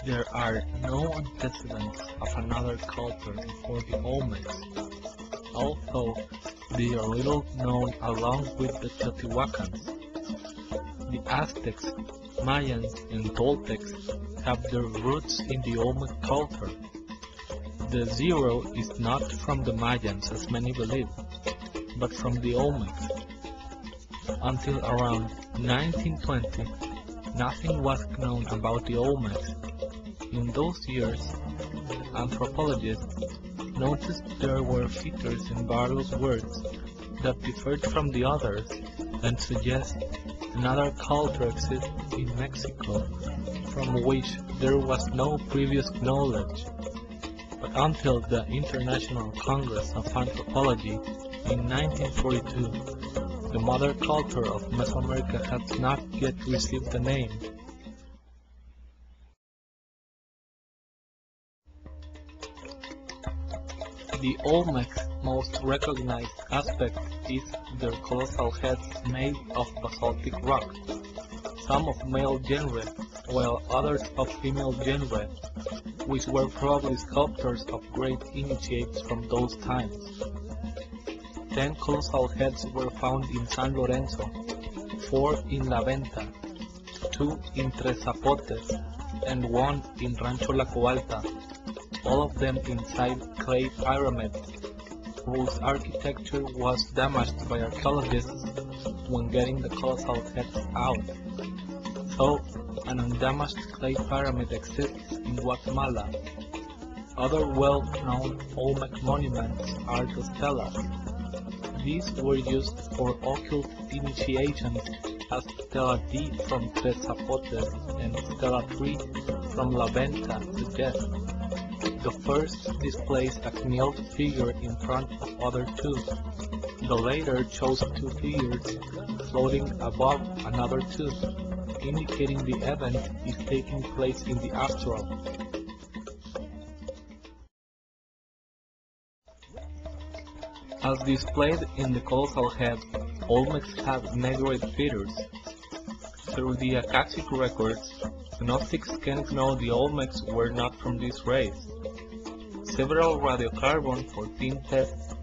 There are no antecedents of another culture before the Olmecs, although they are little known along with the Teotihuacans. The Aztecs, Mayans, and Toltecs have their roots in the Olmec culture. The zero is not from the Mayans as many believe, but from the Olmecs. Until around 1920, nothing was known about the Olmecs. In those years, anthropologists noticed there were features in various words that differed from the others and suggest another culture exists in Mexico from which there was no previous knowledge. But until the International Congress of Anthropology in 1942, the mother culture of Mesoamerica has not yet received the name. The Olmec's most recognized aspect is their colossal heads made of basaltic rock, some of male genre, while others of female genre, which were probably sculptors of great initiates from those times. 10 colossal heads were found in San Lorenzo, 4 in La Venta, 2 in Tres Zapotes, and 1 in Rancho La Cobalta, all of them inside clay pyramids, whose architecture was damaged by archaeologists when getting the colossal heads out. So, an undamaged clay pyramid exists in Guatemala. Other well-known Olmec monuments are the stelas. These were used for occult initiations, as Stela D from Tres Zapotes and Stela 3 from La Venta suggest. The first displays a kneeled figure in front of other two. The later shows two figures floating above another two, indicating the event is taking place in the astral. As displayed in the colossal head, Olmecs have negroid features. Through the Akashic records, Gnostics can know the Olmecs were not from this race. Several radiocarbon-14 tests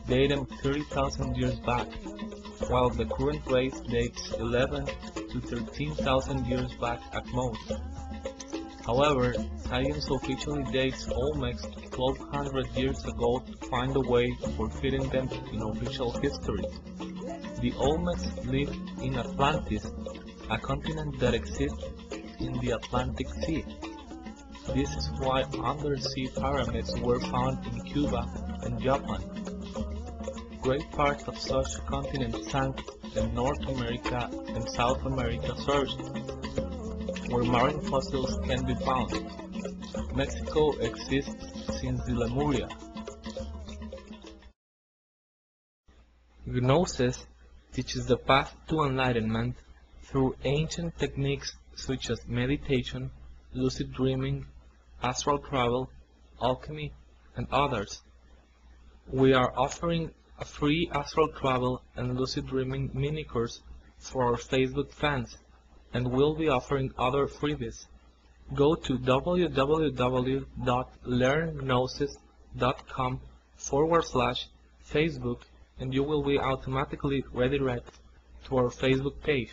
date them 30,000 years back, while the current race dates 11 to 13,000 years back at most. However, science officially dates Olmecs 1200 years ago to find a way for fitting them in official history. The Olmecs lived in Atlantis, a continent that exists in the Atlantic Sea. This is why undersea pyramids were found in Cuba and Japan. Great part of such continents sank and North America and South America surged, where marine fossils can be found. Mexico exists since the Lemuria. Gnosis teaches the path to enlightenment through ancient techniques such as meditation, lucid dreaming, astral travel, alchemy, and others. We are offering a free astral travel and lucid dreaming mini course for our Facebook fans, and we'll be offering other freebies. Go to www.learngnosis.com/Facebook and you will be automatically redirected to our Facebook page.